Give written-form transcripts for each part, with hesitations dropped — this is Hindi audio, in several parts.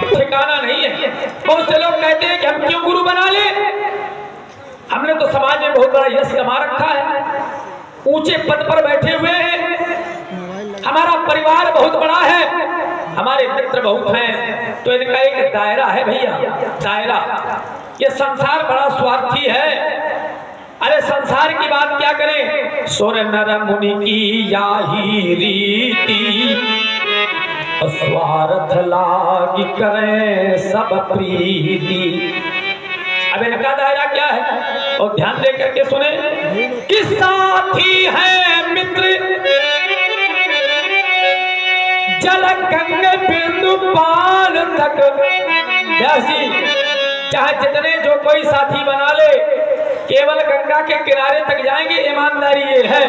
ठिकाना नहीं है। बहुत से लोग कहते हैं कि हम क्यों गुरु बना ले, हमने तो समाज में बहुत बड़ा यश कमा रखा है, ऊंचे पद पर बैठे हुए हैं, हमारा परिवार बहुत बड़ा है, हमारे मित्र बहुत हैं, तो इनका एक दायरा है भैया, दायरा। ये संसार बड़ा स्वार्थी है। अरे संसार की बात क्या करें, सुर नर मुनि की याही रीति, स्वार्थ लागी करें सब प्रीति। अब इनका दायरा क्या है, और ध्यान दे करके सुने कि साथी है मित्र जल गंगे बिंदु पाल तक। चाहे जितने जो कोई साथी बना ले, केवल गंगा के किनारे तक जाएंगे, ईमानदारी ये है।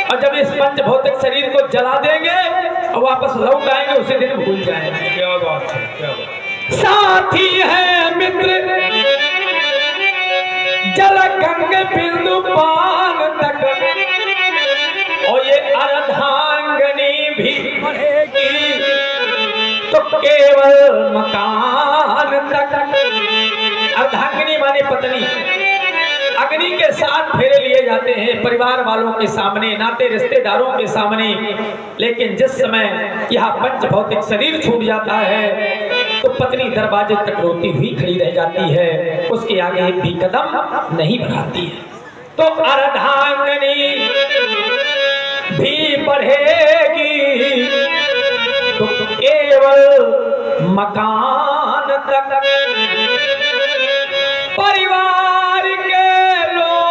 और जब इस पंच भौतिक शरीर को जला देंगे और वापस लौट आएंगे, उसी दिन भूल जाएंगे। क्या बात है, क्या बात। साथी है मित्र जल गंगे बिंदु पाल तक, और ये अर्धांगनी भी बढ़ेगी तो केवल मकान तक। अर्धांगिनी माने पत्नी, अग्नि के साथ फेरे लिए जाते हैं परिवार वालों के सामने, नाते रिश्तेदारों के सामने, लेकिन जिस समय यह पंच भौतिक शरीर छूट जाता है तो पत्नी दरवाजे तक रोती हुई खड़ी रह जाती है, उसके आगे एक भी कदम नहीं बढ़ाती है। तो अर्धांगिनी भी बढ़ेगी तो केवल मकान तक। परिवार के लोग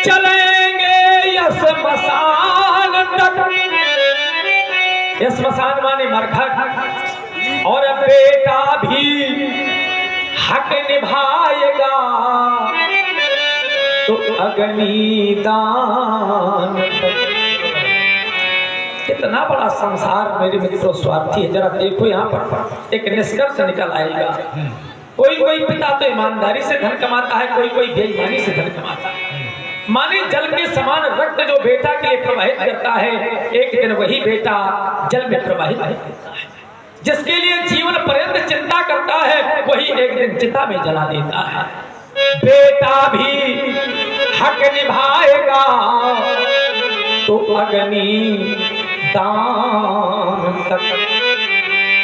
चलेंगे यस स्मशान तक। यस स्मशान माने मरघट, और बेटा भी हक निभाएगा तो अग्नि दान। कितना बड़ा संसार मेरे मित्रों स्वार्थी है। जरा देखो यहाँ पर एक निष्कर्ष निकल आएगा। कोई कोई पिता तो ईमानदारी से धन कमाता है, कोई कोई बेईमानी से धन कमाता है। माने जल के समान रक्त जो बेटा के लिए प्रवाहित करता है, एक दिन वही बेटा जल में प्रवाहित करता है। जिसके लिए जीवन पर्यंत चिंता करता है, वही एक दिन चिता में जला देता है। बेटा भी हक निभाएगा तो अग्नि दान तक।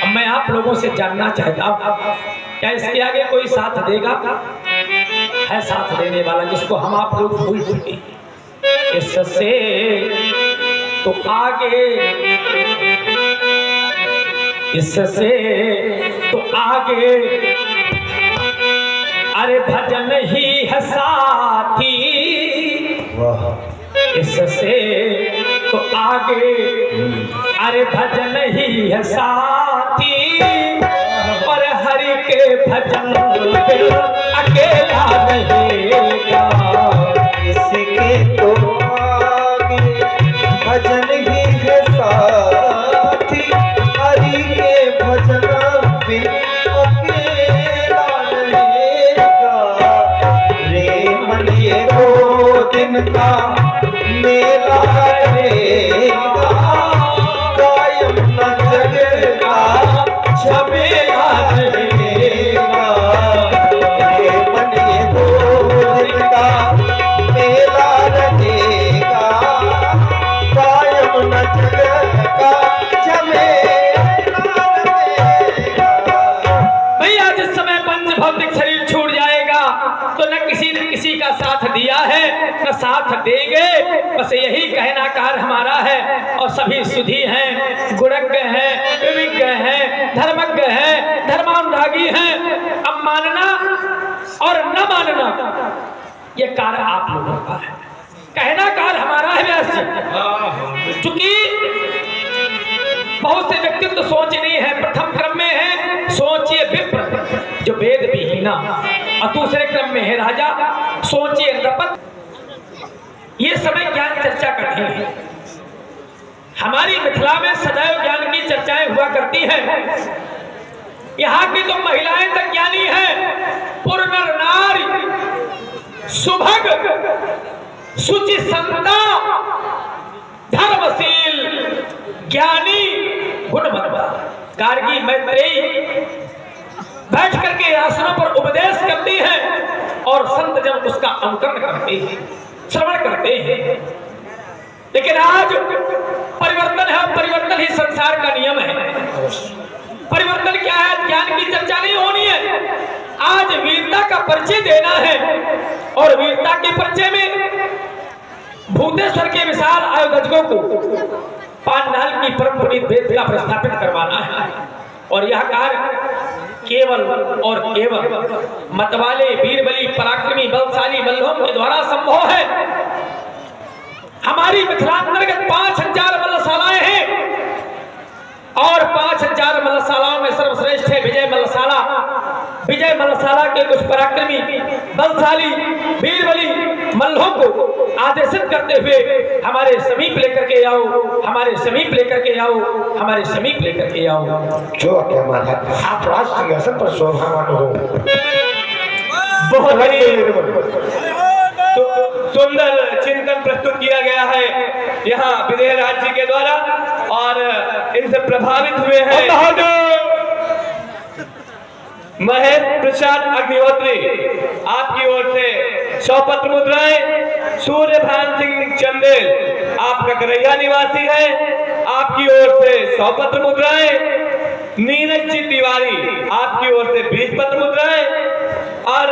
अब मैं आप लोगों से जानना चाहता हूं, क्या इसके आगे कोई साथ देगा? है साथ देने वाला जिसको हम आप लोग भूल चुके। इससे तो आगे, इससे तो आगे, अरे भजन ही है साथी। इससे तो आगे, अरे भजन ही है साथी, और हरि के भजन पे अकेला रहेगा। इसके तो आगे भजन ही है साथी, हरि के भजन पे अकेला रहेगा। रे मन ये 2 दिन का मेला रहेगा, कायम न जगेगा, झमेला रहेगा। रे मन ये 2 दिन का मेला रहेगा, कायम न जगेगा, झमेला रहेगा। भैया जिस समय पंच भौतिक शरीर छूट जाएगा तो न किसी ने किसी का साथ दिया है, न साथ देंगे। बस यही कहनाकार हमारा है। और सभी सुधी हैं, गुणज्ञ हैं, विविज्ञ हैं, धर्मज्ञ हैं, धर्मानुरागी हैं। अब मानना और न मानना ये कार्य आप लोगों का है, कहनाकार हमारा है। व्यास जी चूंकि बहुत से व्यक्तित्व सोचनीय है। प्रथम क्रम में है सोचिए विप्र जो वेद विहीना, और दूसरे क्रम में है राजा सोचिए नृपत। ये समय ज्ञान चर्चा करते हैं। हमारी मिथिला में सदैव ज्ञान की चर्चाएं हुआ करती हैं। यहाँ की तो महिलाएं तक ज्ञानी हैं, पुर नर नारी सुभग सुचि संता धर्मशील ज्ञानी गुणवंता गार्गी मैत्रेयी बैठ करके आसनों पर उपदेश करती है और संत जन उसका अनुकरण करते हैं, श्रवण करते हैं। लेकिन आज परिवर्तन है, परिवर्तन ही संसार का नियम है। परिवर्तन क्या है? ज्ञान की चर्चा नहीं होनी है, आज वीरता का परिचय देना है और वीरता के परिचय में भूतेश्वर के विशाल आयुधजों को पांडाल की परम पुनीत वेद का प्रस्थापित करवाना है। और यह कार्य केवल और केवल मतवाले वीरबली पराक्रमी बलशाली मल्लों के द्वारा संभव है। हमारी मिथिलांतर्गत 5000 मल्लशालाएं हैं और 5000 मल्लशालाओं में सर्वश्रेष्ठ है विजय मल्लशाला। विजय मल्लशाला के कुछ पराक्रमी बलशाली वीरबली मल्लों को आदेशित करते हुए हमारे समीप लेकर के आओ, हमारे समीप लेकर के आओ, हमारे समीप लेकर के आओ। जो क्या माना आप राज सिंहासन पर शोभावान हो। बहुत ही सुंदर चिंतन प्रस्तुत किया गया है यहाँ विजय राज जी के द्वारा और इनसे प्रभावित हुए हैं महेश प्रसाद अग्निहोत्री। आपकी ओर से 100 पत्र मुद्राएं। सूर्यभान सिंह चंदेल आप ककरैया निवासी हैं, आपकी ओर से 100 पत्र मुद्राएं। नीरज जी तिवारी आपकी ओर से 20 पत्र मुद्राएं और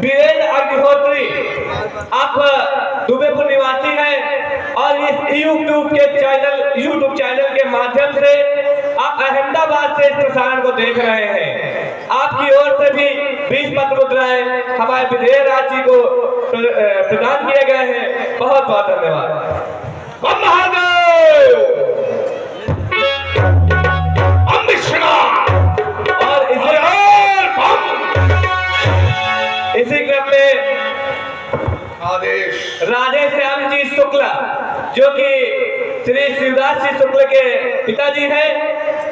वीरेंद्र अग्निहोत्री आप दुबेपुर निवासी हैं और इस यूट्यूब चैनल के माध्यम से आप अहमदाबाद से इस प्रसारण को देख रहे हैं। आपकी ओर से भी 20 पत्र मुद्राएं हमारे विजय राज जी को प्रदान किए गए हैं। बहुत बहुत धन्यवाद। इसी क्रम में राधे श्याम जी शुक्ला जो कि श्री शिवदास जी शुक्ल के पिताजी हैं,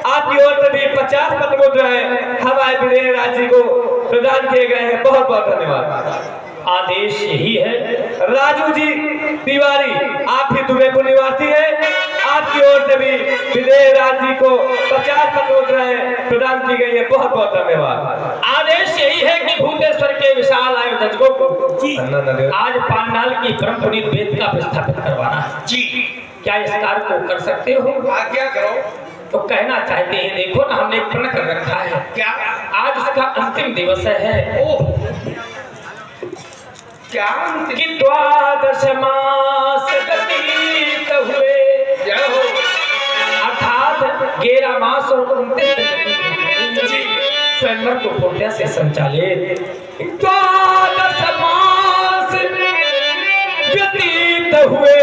आपकी ओर से भी 50 पत्र मुद्राएं हमारे विजय राज जी को प्रदान किए गए हैं। बहुत बहुत धन्यवाद। आदेश यही है। राजू जी तिवारी आप भी दुबेपुर निवासी हैं, आपकी ओर से भी विजय राज जी को 50 पत्र मुद्राएं प्रदान की गई है। बहुत बहुत धन्यवाद। आदेश यही है कि भूतेश्वर के विशाल आयुधजों को आज पांडाल की परम पुनीत वेद का प्रस्थापित करवाना है। जी क्या इस कार्य को कर सकते हो? आज्ञा करो। तो कहना चाहते हैं, देखो ना हमने प्रण कर रखा है। क्या? आज उसका अंतिम दिवस है। क्या? कि 12 मास व्यतीत हुए अर्थात 11 मास और 29 दिन स्वयंवर को पूर्णतः से संचालित 12 मास व्यतीत हुए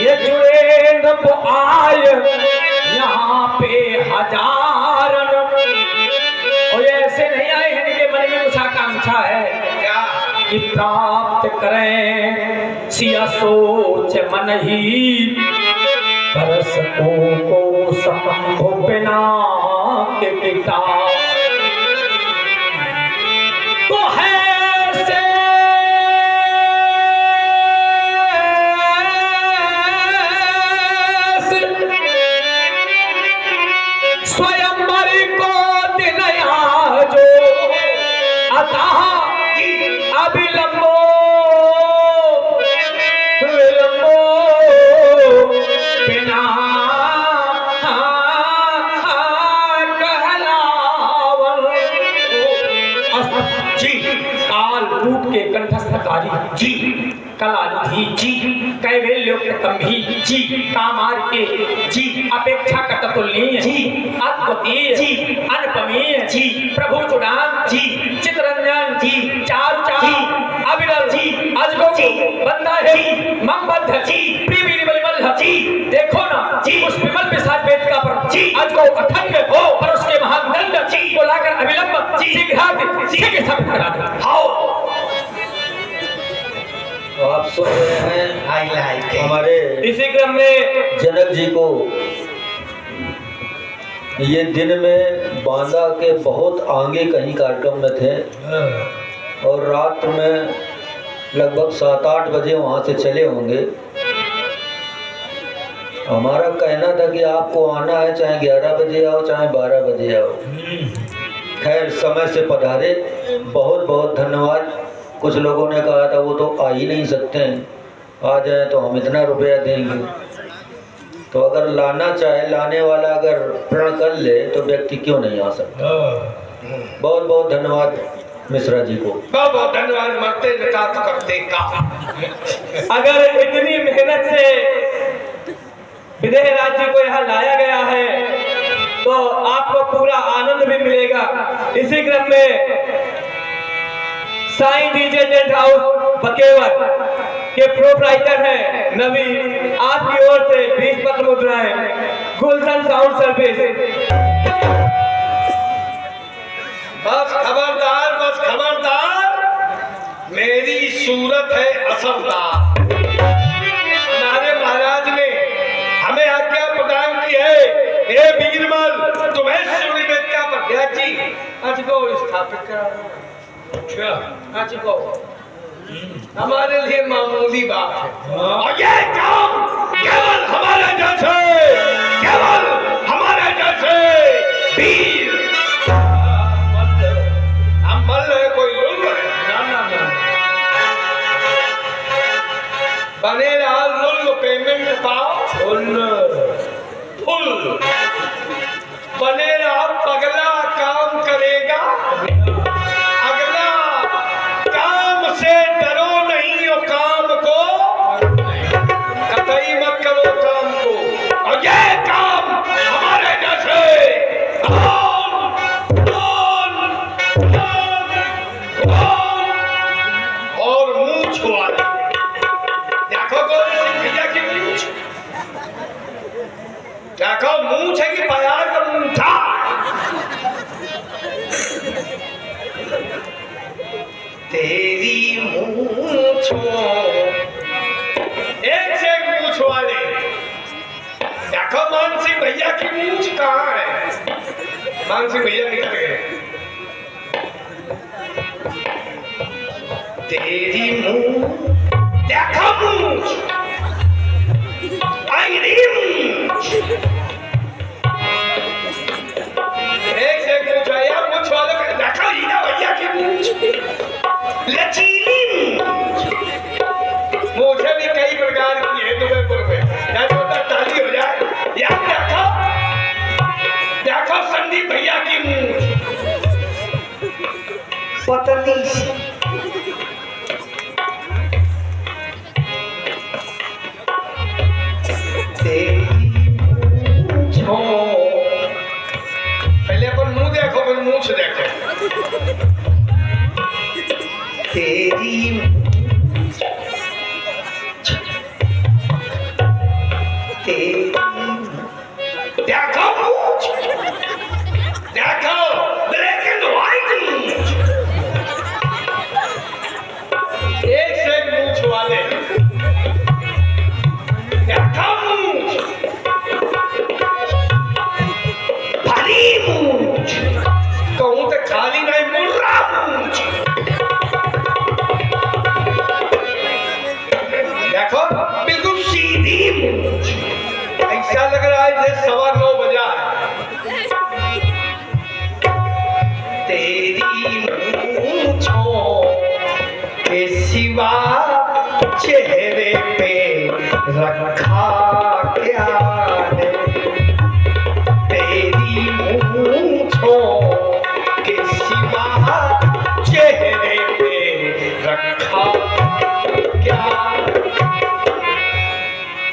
ये जुड़े रब आय यहाँ पे हजारन। और ऐसे नहीं आए, इनके मन में कुछ आकांक्षा है कि प्राप्त करें सिया सोच मन ही बरस को संभो बिना के पिता तो है से स्वयंवर को दिन जो अतः अविलंबो विलंबो बिना कहलावन। जी काल रूप के कंठस्थकारी जी कलानिधि जी कैवल्योक्तंभी जी कामार के जी अपेक्षा कटतुल्य जी अद्वितीय जी अनुपमीय जी प्रभु चुड़ान जी चितरंजन जी चारु चारु अविरल जी अजगो बंदा है ममबद्ध जी प्रिय बलिमल जी। देखो ना जी उस विमल विशाल वेद का पर जी अजगो अथंग हो पर उसके महानंद जी को लाकर अविलंब जी शीघ्र सब करा दो। आओ तो आप सुन रहे हैं हमारे इसी क्रम में जनक जी को ये दिन में बांदा के बहुत आगे कहीं कार्यक्रम में थे और रात में लगभग 7-8 बजे वहाँ से चले होंगे। हमारा कहना था कि आपको आना है, चाहे 11 बजे आओ चाहे 12 बजे आओ। खैर समय से पधारे, बहुत बहुत धन्यवाद। कुछ लोगों ने कहा था वो तो आ ही नहीं सकते हैं, आ जाए तो हम इतना रुपया देंगे। तो अगर लाना चाहे, लाने वाला अगर प्रण कर ले तो व्यक्ति क्यों नहीं आ सकता। बहुत बहुत धन्यवाद मिश्रा जी को। बहुत बहुत धन्यवाद। मरते निकाल तो करते का। अगर इतनी मेहनत से विदेह राज्य को यहाँ लाया गया है तो आपको पूरा आनंद भी मिलेगा। इसी क्रम में Sai DJ tent house Bakewar के प्रोप्राइटर हैं नवी, आपकी ओर से 20 पत्र मुद्राएं। गुलशन साउंड सर्विस। बस खबरदार, बस खबरदार, मेरी सूरत है असरदार। हमारे महाराज ने हमें आज्ञा प्रदान की है, हे बीरबल तुम्हें सूर्य में क्या प्रज्ञा जी आज को स्थापित करा। आज को हमारे लिए मामूली बात है, और ये काम केवल हमारे जैसे, केवल हमारे जैसे वीर। हम मल रहे, कोई लुल है बने रहा लुल, पेमेंट पाओ फुल फुल। बने रहा पगला, काम करेगा अगला। काम से डरो नहीं, और काम को कतई मत करो काम को। और ये काम हमारे जैसे और मूंछ वाले। देखो गोविंद सिंह भैया की मूंछ, देखो मूंछ है कि प्यार का मूंछा। तेरी मूंछों, एक से एक मूंछ वाले। देखो मान सिंह भैया की मूंछ कहाँ है? मान सिंह भैया निकल गए। तेरी मूंछ, देखो मूंछ, आईरी मूंछ। एक से एक मूंछ आया, मूंछ वाले को देखो हीरा भैया की मूंछ, लचीली मूंछ। मूंछें भी कई प्रकार की है दुबईपुर में, या तो ताली हो जाए, या देखो देखो संदीप भैया की मूंछ पतली सी। पहले अपन मुंह देखो, फिर मूंछ देखो। तेरी देखो मूंछ, देखो ब्लैक एंड व्हाइट मूंछ। एक से एक मूंछ वाले। देखो मूंछ, भारी मूंछ, कहूं तो खाली नहीं, मुर्रा मूंछ। देखो बिल्कुल सीधी मूंछ, ऐसा लग रहा है जैसे 9:15 बजा है। तेरी मूंछों के सिवा चेहरे पे रखा क्या है? तेरी मूंछों के सिवा चेहरे पे रखा क्या?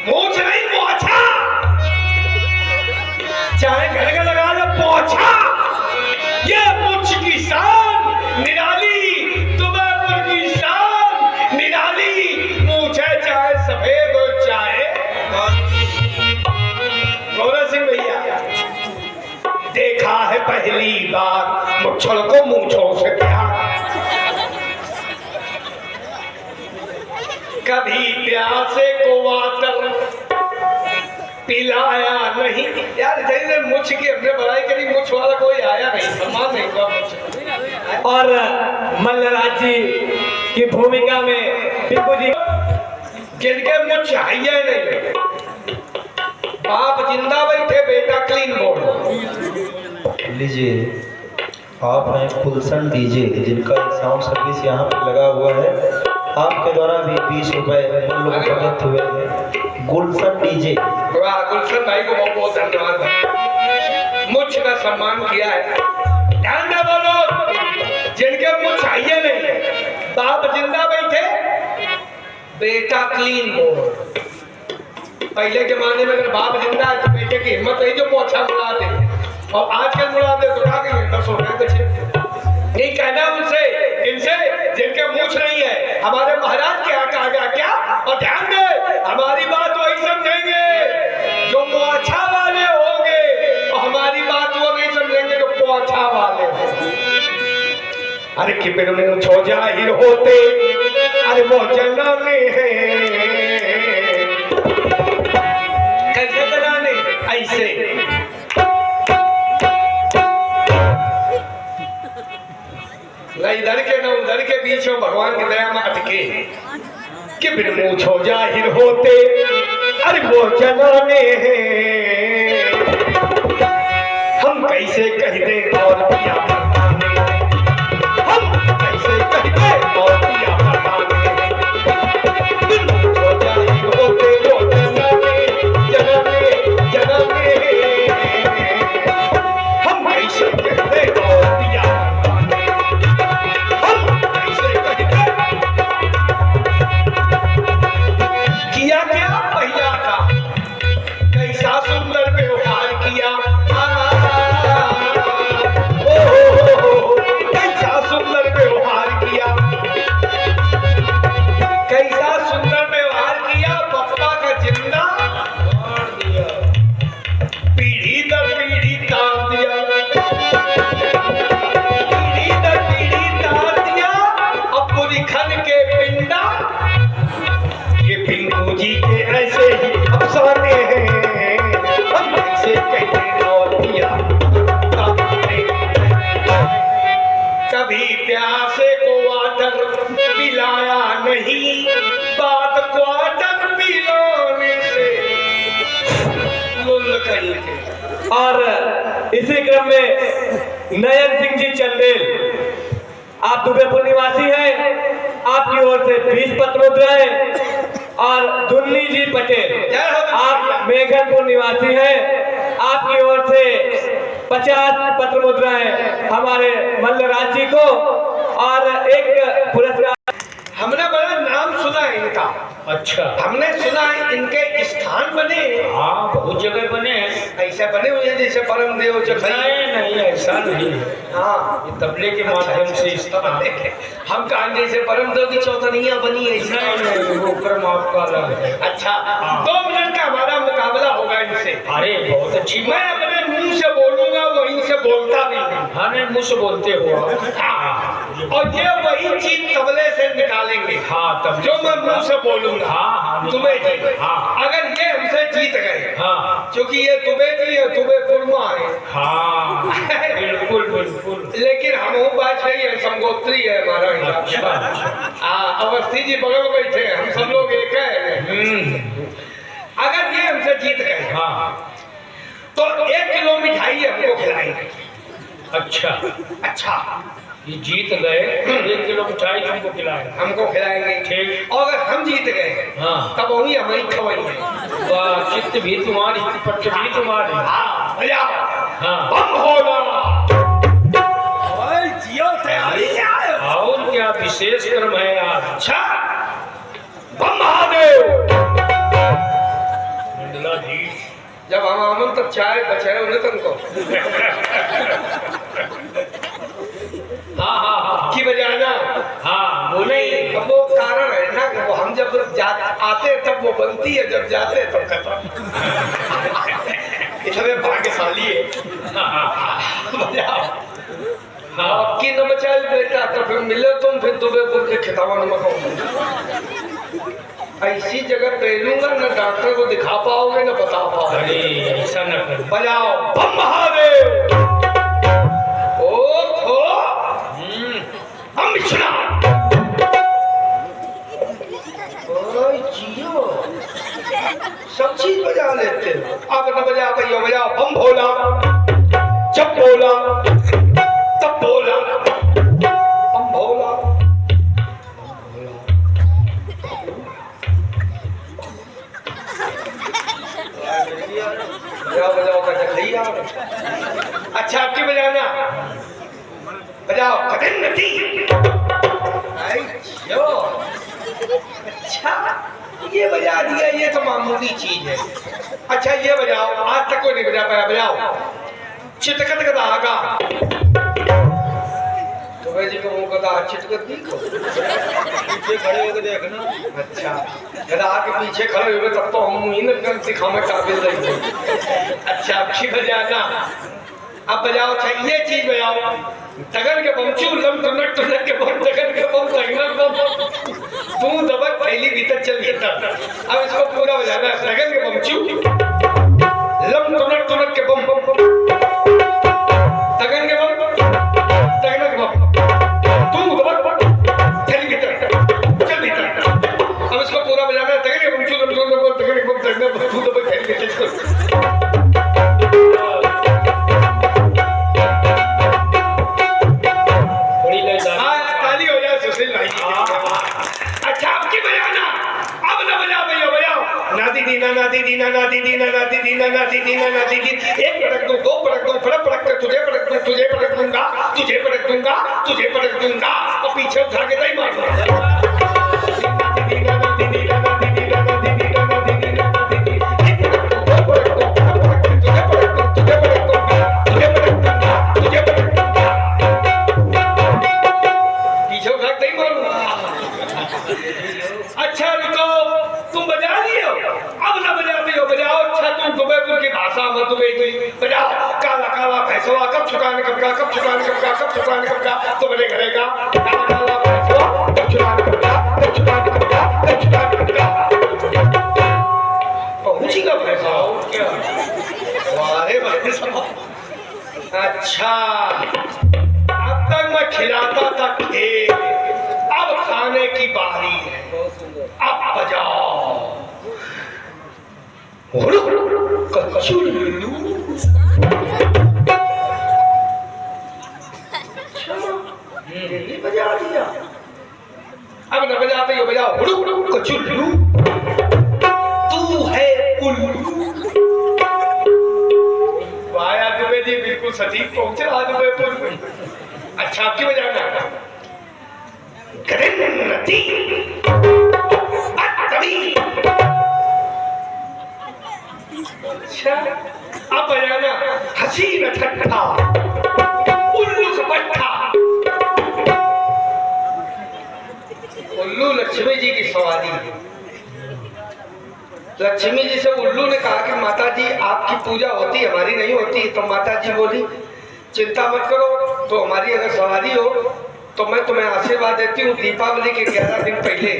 मूंछ नहीं, पोछा। चाहे घर का लगा लो पोछा। ये मूंछ की शान निराली, दुबईपुर की शान निराली। मूंछ है चाहे सफेद हो चाहे। गौरव सिंह भैया देखा है पहली बार मुच्छल को मूंछों से प्यार। कभी प्यासे को वाटर पिलाया नहीं। यार जैसे मुझ की हमने बड़ाई करी, मुझ वाला कोई आया नहीं, सम्मान नहीं हुआ मुझे। और मल्लराज जी की भूमिका में टिप्पू जी जिनके मुझ चाहिए नहीं, बाप जिंदा बैठे, बेटा क्लीन बोर्ड। लीजिए, आप हैं गुलशन डीजे, जिनका साउंड सर्विस यहाँ पे लगा हुआ है। आपके द्वारा भी 20 रुपए मूल्य उपलब्ध हुए हैं। गुलशन डीजे, वाह, गुलशन भाई को बहुत बहुत धन्यवाद। मुझ का सम्मान किया है। ध्यान से बोलो, जिनके मुझ चाहिए नहीं, बाप जिंदा बैठे, बेटा क्लीन बोर्ड। पहले जमाने में अगर बाप जिंदा है तो बेटे की हिम्मत है जो पोछा मुड़ा दे, और आजकल मुड़ा दे तो क्या कहेंगे, 10 रुपए बचे। नहीं कहना उनसे, इनसे जिनके मूछ नहीं है, हमारे महाराज क्या कहा गया क्या। और ध्यान दे, हमारी बात वही समझेंगे जो पोछा वाले होंगे, और हमारी बात वो नहीं समझेंगे जो पोछा वाले होंगे। अरे कि फिर मूछ हो जाहिर होते, अरे वो जलाने हैं, कैसे जलाने, ऐसे न इधर के न उधर के बीच में भगवान की दया में अटके, कि फिर मूछ हो जाहिर होते, अरे वो जलाने हैं, हम कैसे कह दें और पिया बताने, हम कैसे कह दें और पिया बताने, फिर मूछ हो जाहिर होते, वो जलाने जलाने जलाने, हम कैसे कह दें और पिया बताने, हम कैसे कह दें। किया क्या पहिया का, कैसा सुंदर व्यवहार किया, कैसा सुंदर व्यवहार किया, कैसा सुंदर व्यवहार किया, पप्पा का जिंदा मार दिया, पीढ़ी दर पीढ़ी तार दिया, पीढ़ी दर पीढ़ी तार दिया, अब पूरी खन के पिंडा, ये पिंकू जी के ऐसे ही अफसाने हैं, हम कैसे कहते हैं और किया। कभी प्यासे को वाटर पिलाया नहीं, बात क्वार्टर पिलाने से लुल कहीं के। और इसी क्रम में नयन सिंह जी चंदेल, आप दुबेपुर निवासी हैं, आपकी ओर से 20 पत्र मुद्राएं, और दुन्नी जी पटेल, आप मेघनपुर निवासी हैं, आपकी ओर से 50 पत्र मुद्राएं हमारे मल्लराज जी को, और एक पुरस्कार। हमने बड़ा नाम सुना है इनका। अच्छा, हमने सुना है इनके स्थान बने हैं। हाँ बहुत जगह बने हैं। ऐसे बने हुए हैं जैसे परम देव जगह। नहीं ऐसा नहीं है, हाँ, ये तबले के माध्यम से हम कहा जैसे परम देव की चौतनियां बनी है। नहीं, वो क्रम आपका अलग है। अच्छा, 2 मिनट का हमारा मुकाबला होगा इनसे। अरे बहुत अच्छी मैं अपने मुंह से बोलूंगा, वहीं से बोलता भी नहीं। हाँ नहीं, मुझ से बोलते हो आप। हाँ, और ये वही चीज तबले से निकालेंगे। हाँ, तब जो मैं मुंह से बोलूंगा। हाँ, तुम्हें जी। हाँ, अगर ये हमसे जीत गए, हाँ, क्योंकि ये तुम्हें जी है, तुम्हें पुरमा है। हाँ, बिल्कुल बिल्कुल। लेकिन हम वाजपेयी है, संगोत्री है हमारा हिसाब। अच्छा, अच्छा। हाँ, अवस्थी जी बगल बैठे हैं, हम सब लोग एक है। अगर ये हमसे जीत गए, हाँ, तो 1 किलो मिठाई हमको खिलाएंगे। अच्छा, अच्छा, ये जीत गए 1 किलो मिठाई तुमको खिलाएंगे। हमको खिलाएंगे। ठीक। और अगर हम जीत गए, हाँ, तब वही हमारी खवाएंगे। वाह, चित्त भी तुम्हारी, पट्ट भी तुम्हारी। हाँ, भैया, हाँ, बम होगा। ओए, जियो तैयारी से आए हो। और क्या विशेष क्रम है आज। अच्छा, बम महादेव। मंडलाधीश, जब हम आमन तब चाय बचाए उन्हें तुमको हाँ हाँ हाँ की बजाना। हाँ, बोले। नहीं, अब वो कारण है ना कि वो हम जब आते तब वो बनती है, जब जाते तब खत्म। इतने भाग्यशाली है। बजाओ। हाँ, की न बचाई बेटा, तो फिर मिले तुम, फिर दुबेपुर के खिताबा नमक ऐसी जगह पहलूंगा न डॉक्टर को दिखा पाओगे न बता पाओगे। अरे ऐसा न कर। बजाओ बम महादेव। ओ खो सब चीज बजा लेते हो। अब न बजा भैया बजाओ, हम भोला जब बोला तब बोला, हम भोला बजाओ बजाओ का भैया। अच्छा आपकी बजाना, बजाओ कठिन नदी। अच्छा ये बजा दिया, ये तो मामूली चीज है। अच्छा ये बजाओ, आज तक कोई नहीं बजा पाया, बजाओ चिटकत का धागा। तो भाई जी को वो कदा चिटकत नहीं को पीछे खड़े होकर देखना। अच्छा गधा के पीछे खड़े हुए तब तो हम ही न दिखाने काबिल नहीं थे। अच्छा अच्छी बजाना, अब बजाओ। अच्छा ये चीज बजाओ, तगन के बमचू लम टनक टनक के बम, तगन के बम तगन बम, तू दबक थैली भीतर चल भीतर। अब इसको पूरा बजाना है। तगन के बमचू लम टनक टनक के बम, तगन के बम तगन के बम, तू दबक थैली भीतर चल भीतर। अब इसको पूरा बजाना है। तगन के बमचू लम टनक के बम, तगन के बम तगन के बम, तू दबक थैली भीतर चल। अच्छा आपकी बजाना, अब ना बजा भैया बजाओ। नादी दीना नादी दीना नादी दीना नादी दीना नादी दीना नादी दी। एक पटक दूं, दो पटक दूं, फड़क पटक कर तुझे पटक दूं, तुझे पटक दूंगा, तुझे पटक दूंगा, तुझे पटक दूंगा, और पीछे उठा के नहीं मारूंगा। अच्छा रुको, तुम बजा रही हो, अब ना बजाते हो, बजाओ। अच्छा तुम दुबईपुर की भाषा में दुबई की बजाओ। काला काला भैंसवा कब छुटाने कब का, कब छुटाने कब का, कब छुटाने कब का, तुम्हारे घरेगा। काला काला भैंसवा कब छुटाने कब का, कब छुटाने कब का, कब छुटाने कब का। पहुंची का भैंसा क्या? वारे भैंसा। अच्छा अब तक मैं खिलाता था खेत, अब खाने की बारी है। अब बजाओ कचुल्लू। ये बजा दिया, अब न बजाते हो, बजाओ कचुल्लू। तू है उल्लू। वाया दुबे जी बिल्कुल सटीक पहुंचे आज दुबईपुर में। अच्छा आपकी बजाना, नदी अच्छा अब बजाना, हसीन ठट्ठा उल्लू का पट्टा। उल्लू लक्ष्मी जी की सवारी। लक्ष्मी जी से उल्लू ने कहा कि माता जी आपकी पूजा होती, हमारी नहीं होती। तो माता जी बोली चिंता मत करो, तो हमारी अगर सवारी हो तो मैं तुम्हें आशीर्वाद देती हूँ। दीपावली के 11 दिन पहले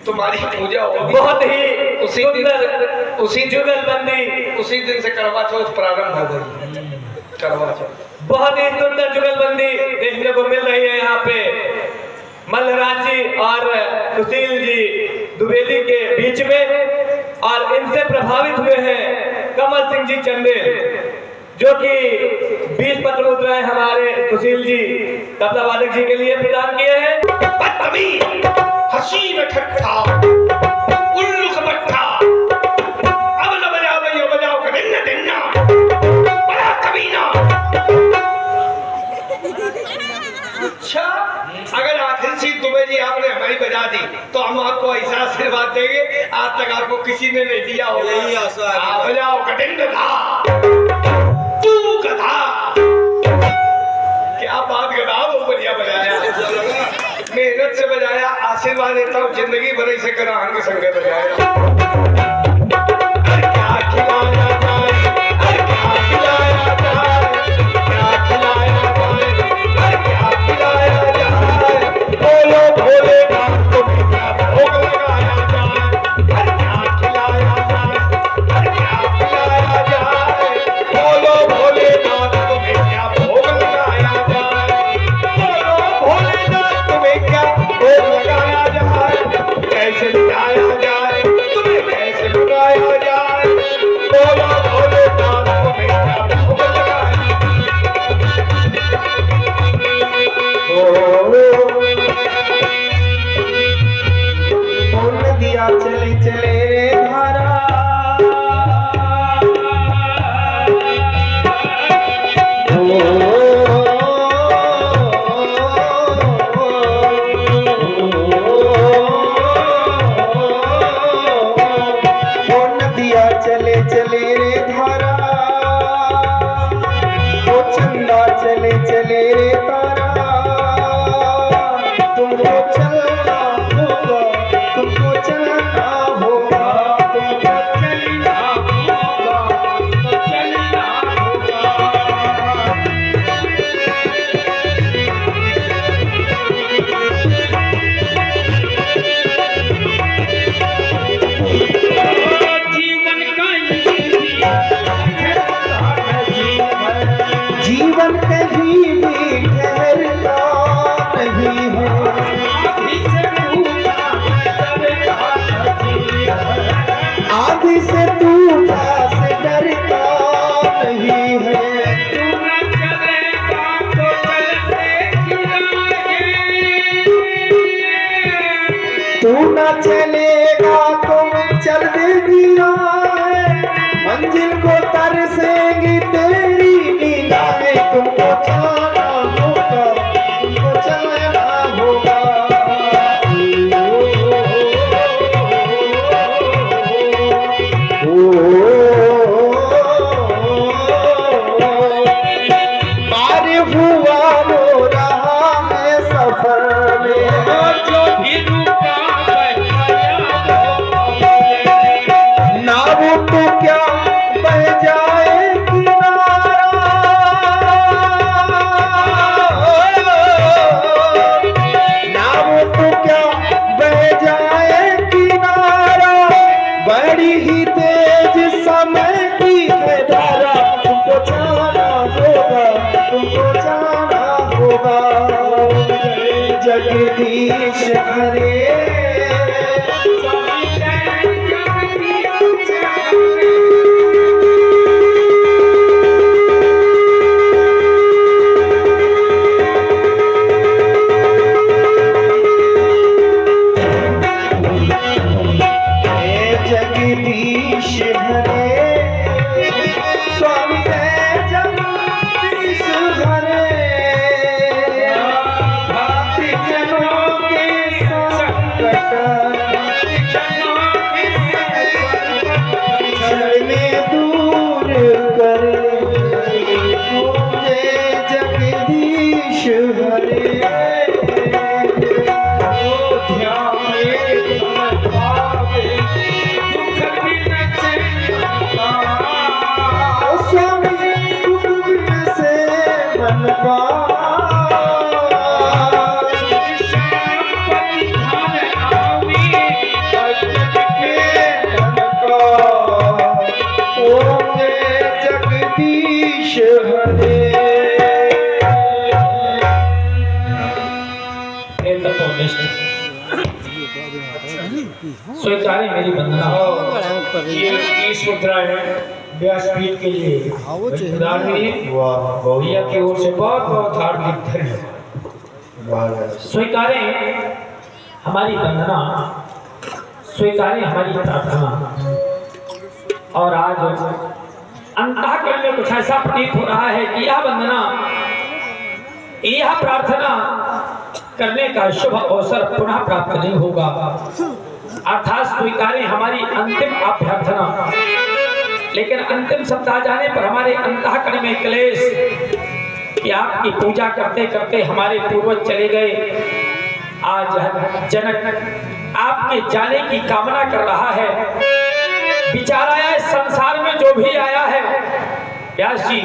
तुम्हारी पूजा होगी। बहुत ही उसी जुगलबंदी, उसी दिन से करवा चौथ प्रारंभ हो गई। करवा चौथ बहुत ही सुंदर जुगलबंदी देखने को मिल रही है यहाँ पे मल्हराज जी और सुशील जी द्विवेदी के बीच में। और इनसे प्रभावित हुए हैं कमल सिंह जी चंदेल, जो कि 20 पत्र मुद्राएं हमारे सुशील जी तबला वादक जी के लिए प्रदान किए हैं। हसीन ठट्ठा उल्लू का पट्टा, अब न बजाओ भैया बजाओ कदिन्ना दिन्ना बड़ा कमीना। अच्छा अगर आखिर सी दुबे जी आपने हमारी बजा दी तो हम आपको ऐसा आशीर्वाद देंगे आज तक आपको किसी ने नहीं दिया होगा। यही आशीर्वाद। बजाओ कटिंगा तू गधा। क्या बात गधा, वो बढ़िया बजाया, मेहनत से बजाया। आशीर्वाद देता हूँ जिंदगी भर ऐसे करा के संगे बजाया। कैसे लुटाया जाए, तुम्हें कैसे लुटाया जाए। नदिया चले चले रे धारा ओ नदिया चले चले रे धारा ओ चंदा चले चले रे तारा तुमको चलना होगा तुमको चलना होगा तुमको चलना होगा तुमको चलना होगा जीवन कहीं भी ठहरता नहीं है आधी से टूटा से डरता नहीं है तू न चलेगा तो चल देगी मंजिल को तरसेंगी तेरी निगाहें तुमको चलना होगा तुमको चलना होगा पार हुआ रो रहा है सफर में जो भी नाव तो क्या बह जाए किनारा नाव तो क्या बह जाए किनारा बड़ी ही तेज समय की है धारा तुमको जाना होगा तुमको जाना होगा जगदीश हरे जगदीश हरे स्वामी जगदीश हरे भक्ति जनों के संकट क्षण में दूर करे मुझे जगदीश हरे जगदीश हरे स्वीकारे मेरी वंदना ये 20 मुद्राएं व्यासपीठ के लिए भैया की ओर से बहुत बहुत हार्दिक धन्यवाद स्वीकारे हमारी वंदना स्वीकारे हमारी प्रार्थना और आज अंतःकरण में कुछ ऐसा प्रतीत हो रहा है कि यह वंदना यह प्रार्थना करने का शुभ अवसर पुनः प्राप्त नहीं होगा अर्थात स्वीकारे हमारी अंतिम अभ्यर्थना लेकिन अंतिम सप्ताह जाने पर हमारे अंतःकरण में क्लेश कि आपकी पूजा करते करते हमारे पूर्वज चले गए आज जनक आपके जाने की कामना कर रहा है विचार आया इस संसार में जो भी आया है व्यास जी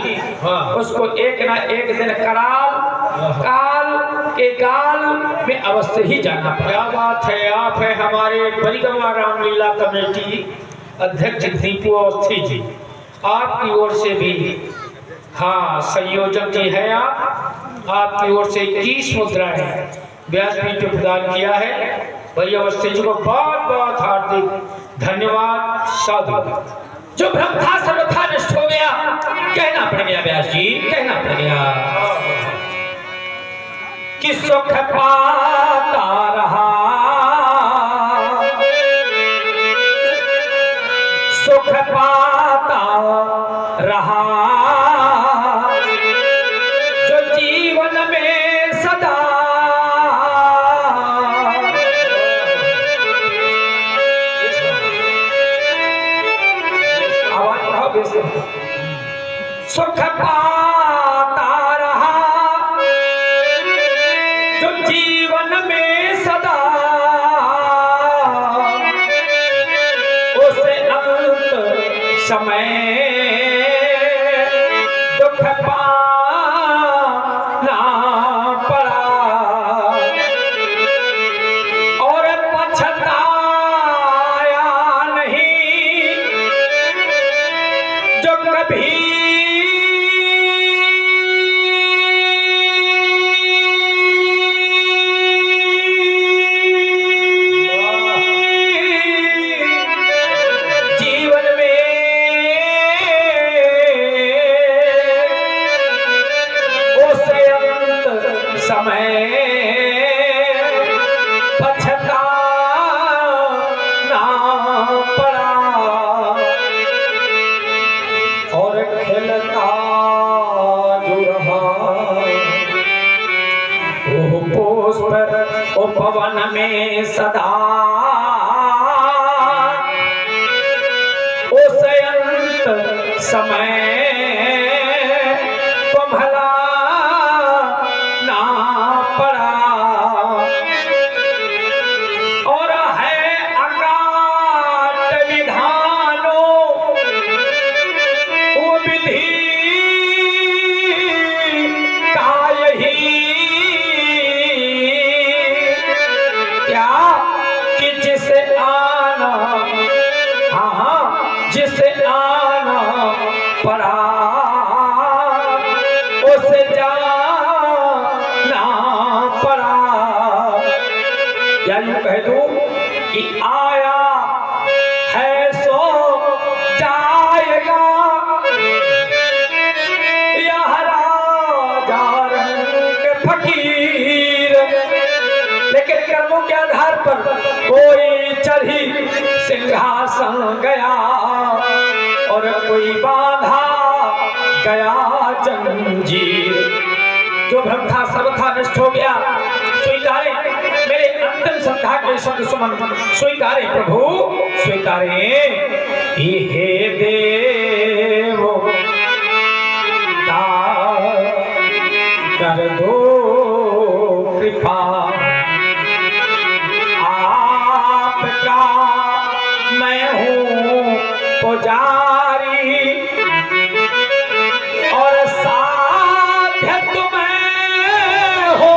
उसको एक ना एक दिन काल के काल में अवश्य ही जाना पड़ेगा। क्या बात है आप है हमारे परिक्रमा रामलीला कमेटी अध्यक्ष दीपू अवस्थी जी आपकी ओर से भी हाँ संयोजक जी है आपकी ओर से 21 मुद्राएं व्यासपीठ में प्रदान किया है भैया अवस्थी जी को बहुत बहुत हार्दिक धन्यवाद साधु जो भ्रम था सर्वथा नष्ट हो गया कहना पड़ गया व्यास जी कहना पड़ गया कि सुख पाता रहा सुख पाता रहा जो जीवन में सदा, उसे अंत समय दुख पाना पड़ा और पछताया नहीं जो कभी जीवन में उसे अंत समय पछताना पड़ा और खिलता जो रहा वो पुष्प उपवन में सदा, उस अंत समय तुम्हला ना पड़ा और है अकाट विधानों वो विधि का यही क्या कि जिसे आना, हाँ जिसे आना पड़ा उसे जाना पड़ा। या यूं कह दूं कि आया है सो जाएगा यह राजा रंग फकीर, लेकिन कर्मों के आधार पर कोई चढ़ी सिंहासन गया और कोई बांधा गया जंजीर। जो भ्रम था सर्वथा नष्ट हो गया। स्वीकारे मेरे अंतिम संध्या के शब्द सुमन, स्वीकारे प्रभु स्वीकारे। हे देव कर दो कृपा, आपका मैं हूँ पुजारी और साध्य तुम्हें हो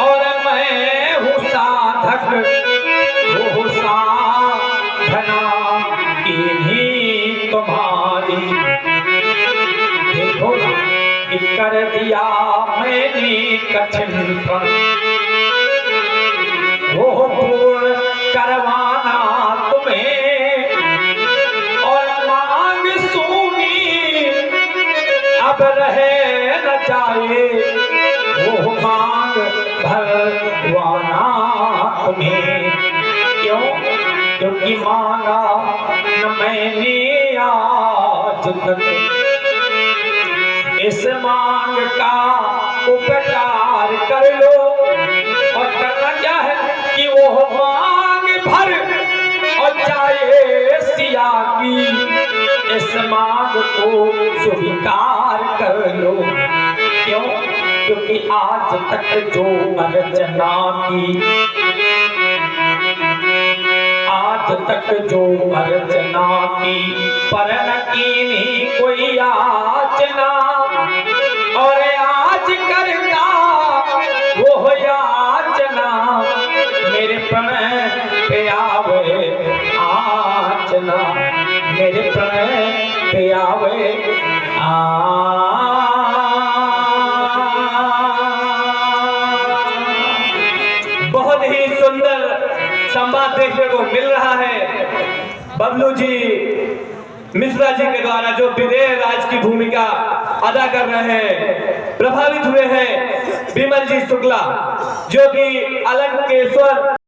और मैं हूँ साधक, वो साधना इन्हीं तुम्हारी। देखो ना कि कर दिया मैंने कठिन पर, वो पूर्ण करवाना तुम्हें और मांग सुनी अब रहे न जाए, वो मांग भरवाना तुम्हें। क्यों? क्योंकि मांगा न मैंने आज तक, इस मांग का उपकार कर लो। और करना क्या है कि वो मांग भर और जाए सिया की, इस मांग को स्वीकार कर लो। क्यों? क्योंकि आज तक जो अर्चना की, आज तक जो अर्चना की पर न कीनी कोई याचना, और आज करता वो याचना मेरे प्रणय पे आवे आचना, मेरे प्रणय पे आवे बहुत ही सुंदर संवाद देखने को मिल रहा है। बबलू जी मिश्रा जी के द्वारा जो विदेह राज की भूमिका अदा कर रहे हैं, प्रभावित हुए हैं विमल जी शुक्ला जो कि अलग के स्वर